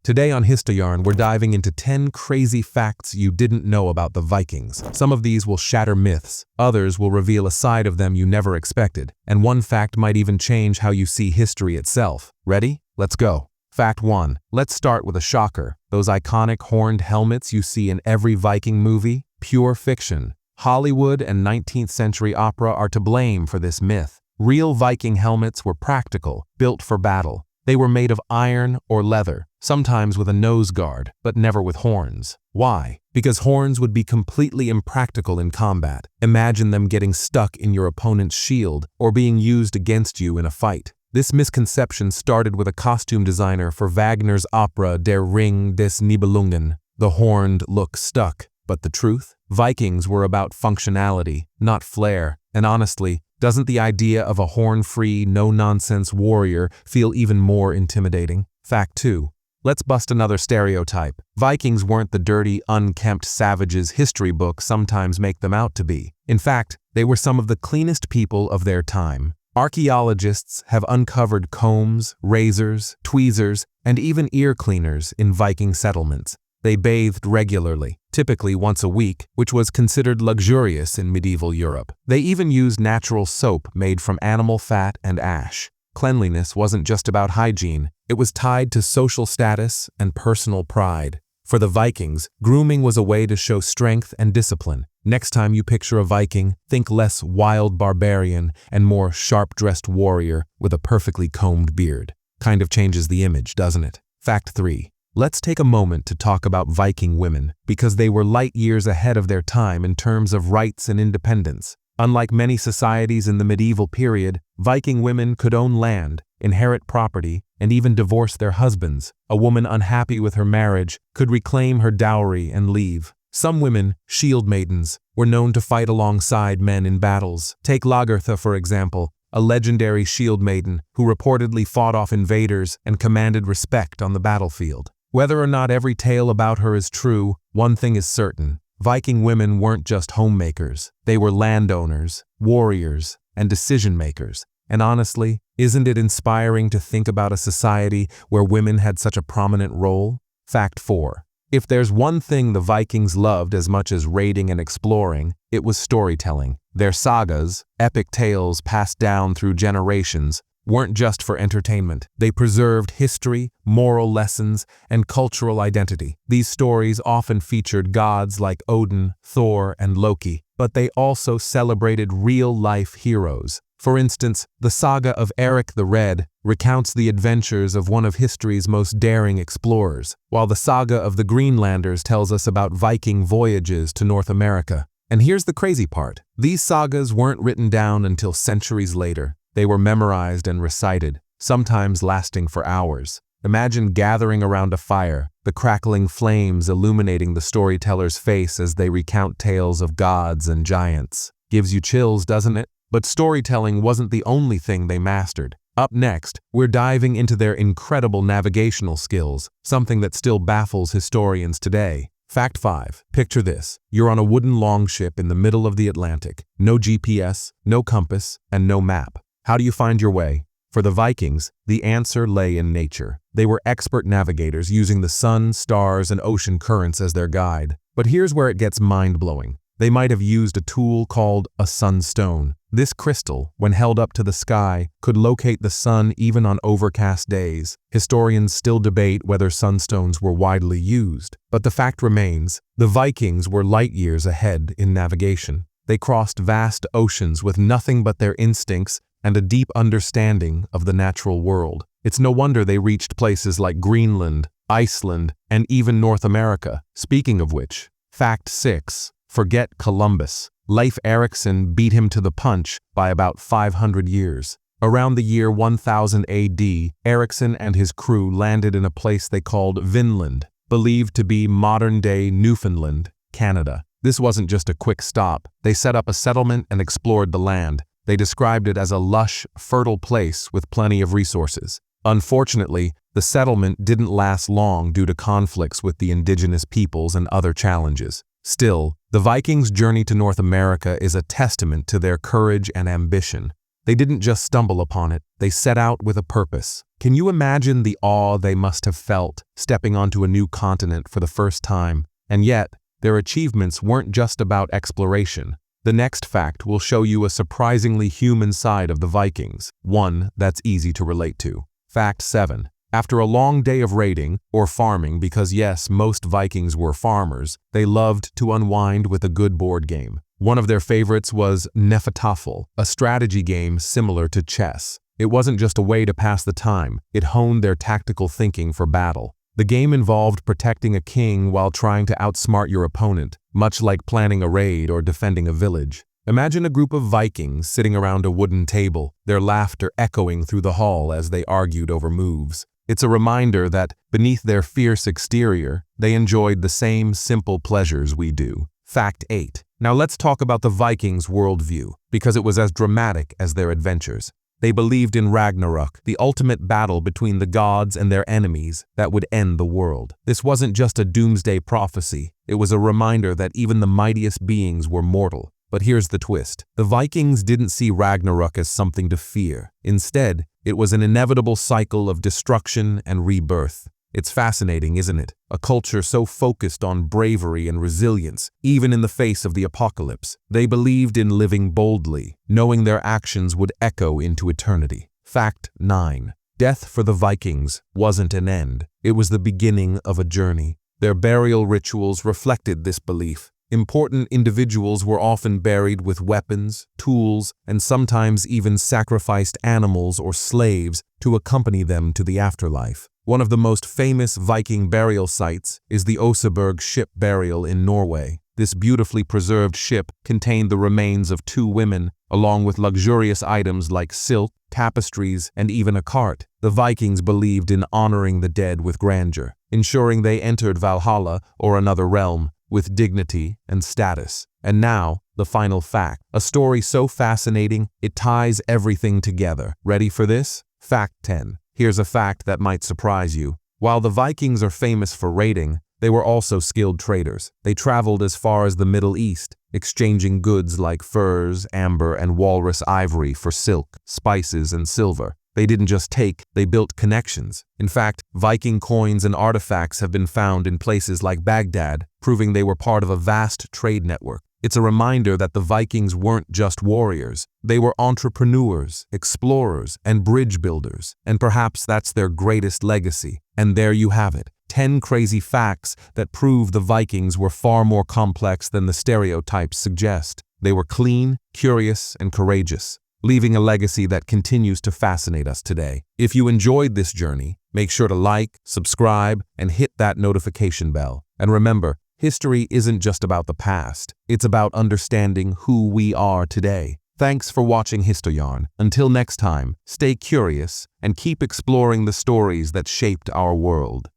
Today on Histoyarn, we're diving into 10 crazy facts you didn't know about the Vikings. Some of these will shatter myths, others will reveal a side of them you never expected, and one fact might even change how you see history itself. Ready? Let's go. Fact 1. Let's start with a shocker. Those iconic horned helmets you see in every Viking movie? Pure fiction. Hollywood and 19th century opera are to blame for this myth. Real Viking helmets were practical, built for battle. They were made of iron or leather, sometimes with a nose guard, but never with horns. Why? Because horns would be completely impractical in combat. Imagine them getting stuck in your opponent's shield or being used against you in a fight. This misconception started with a costume designer for Wagner's opera Der Ring des Nibelungen. The horned look stuck. But the truth? Vikings were about functionality, not flair, and honestly, doesn't the idea of a horn-free, no-nonsense warrior feel even more intimidating? Fact 2. Let's bust another stereotype. Vikings weren't the dirty, unkempt savages history books sometimes make them out to be. In fact, they were some of the cleanest people of their time. Archaeologists have uncovered combs, razors, tweezers, and even ear cleaners in Viking settlements. They bathed regularly, typically once a week, which was considered luxurious in medieval Europe. They even used natural soap made from animal fat and ash. Cleanliness wasn't just about hygiene, it was tied to social status and personal pride. For the Vikings, grooming was a way to show strength and discipline. Next time you picture a Viking, think less wild barbarian and more sharp-dressed warrior with a perfectly combed beard. Kind of changes the image, doesn't it? Fact 3. Let's take a moment to talk about Viking women, because they were light years ahead of their time in terms of rights and independence. Unlike many societies in the medieval period, Viking women could own land, inherit property, and even divorce their husbands. A woman unhappy with her marriage could reclaim her dowry and leave. Some women, shield maidens, were known to fight alongside men in battles. Take Lagertha, for example, a legendary shield maiden who reportedly fought off invaders and commanded respect on the battlefield. Whether or not every tale about her is true, one thing is certain. Viking women weren't just homemakers. They were landowners, warriors, and decision-makers. And honestly, isn't it inspiring to think about a society where women had such a prominent role? Fact 4. If there's one thing the Vikings loved as much as raiding and exploring, it was storytelling. Their sagas, epic tales passed down through generations, weren't just for entertainment. They preserved history, moral lessons, and cultural identity. These stories often featured gods like Odin, Thor, and Loki, but they also celebrated real-life heroes. For instance, the saga of Eric the Red recounts the adventures of one of history's most daring explorers, while the saga of the Greenlanders tells us about Viking voyages to North America. And here's the crazy part. These sagas weren't written down until centuries later. They were memorized and recited, sometimes lasting for hours. Imagine gathering around a fire, the crackling flames illuminating the storyteller's face as they recount tales of gods and giants. Gives you chills, doesn't it? But storytelling wasn't the only thing they mastered. Up next, we're diving into their incredible navigational skills, something that still baffles historians today. Fact 5. Picture this. You're on a wooden longship in the middle of the Atlantic. No GPS, no compass, and no map. How do you find your way? For the Vikings, the answer lay in nature. They were expert navigators using the sun, stars, and ocean currents as their guide. But here's where it gets mind-blowing. They might have used a tool called a sunstone. This crystal, when held up to the sky, could locate the sun even on overcast days. Historians still debate whether sunstones were widely used, but the fact remains, the Vikings were light years ahead in navigation. They crossed vast oceans with nothing but their instincts and a deep understanding of the natural world. It's no wonder they reached places like Greenland, Iceland, and even North America. Speaking of which, fact 6. Forget Columbus. Leif Erikson beat him to the punch by about 500 years. Around the year 1000 AD, Erikson and his crew landed in a place they called Vinland, believed to be modern-day Newfoundland, Canada. This wasn't just a quick stop. They set up a settlement and explored the land. They described it as a lush, fertile place with plenty of resources. Unfortunately, the settlement didn't last long due to conflicts with the indigenous peoples and other challenges. Still, the Vikings' journey to North America is a testament to their courage and ambition. They didn't just stumble upon it, they set out with a purpose. Can you imagine the awe they must have felt stepping onto a new continent for the first time? And yet, their achievements weren't just about exploration. The next fact will show you a surprisingly human side of the Vikings, one that's easy to relate to. Fact 7. After a long day of raiding, or farming, because yes, most Vikings were farmers, they loved to unwind with a good board game. One of their favorites was Hnefatafl, a strategy game similar to chess. It wasn't just a way to pass the time, it honed their tactical thinking for battle. The game involved protecting a king while trying to outsmart your opponent, much like planning a raid or defending a village. Imagine a group of Vikings sitting around a wooden table, their laughter echoing through the hall as they argued over moves. It's a reminder that, beneath their fierce exterior, they enjoyed the same simple pleasures we do. Fact 8. Now let's talk about the Vikings' worldview, because it was as dramatic as their adventures. They believed in Ragnarok, the ultimate battle between the gods and their enemies that would end the world. This wasn't just a doomsday prophecy, it was a reminder that even the mightiest beings were mortal. But here's the twist. The Vikings didn't see Ragnarok as something to fear. Instead, it was an inevitable cycle of destruction and rebirth. It's fascinating, isn't it? A culture so focused on bravery and resilience, even in the face of the apocalypse. They believed in living boldly, knowing their actions would echo into eternity. Fact 9. Death for the Vikings wasn't an end. It was the beginning of a journey. Their burial rituals reflected this belief. Important individuals were often buried with weapons, tools, and sometimes even sacrificed animals or slaves to accompany them to the afterlife. One of the most famous Viking burial sites is the Oseberg ship burial in Norway. This beautifully preserved ship contained the remains of 2 women, along with luxurious items like silk, tapestries, and even a cart. The Vikings believed in honoring the dead with grandeur, ensuring they entered Valhalla, or another realm, with dignity and status. And now, the final fact. A story so fascinating, it ties everything together. Ready for this? Fact 10. Here's a fact that might surprise you. While the Vikings are famous for raiding, they were also skilled traders. They traveled as far as the Middle East, exchanging goods like furs, amber, and walrus ivory for silk, spices, and silver. They didn't just take, they built connections. In fact, Viking coins and artifacts have been found in places like Baghdad, proving they were part of a vast trade network. It's a reminder that the Vikings weren't just warriors. They were entrepreneurs, explorers, and bridge builders. And perhaps that's their greatest legacy. And there you have it. 10 crazy facts that prove the Vikings were far more complex than the stereotypes suggest. They were clean, curious, and courageous, leaving a legacy that continues to fascinate us today. If you enjoyed this journey, make sure to like, subscribe, and hit that notification bell. And remember, history isn't just about the past, it's about understanding who we are today. Thanks for watching Histoyarn. Until next time, stay curious and keep exploring the stories that shaped our world.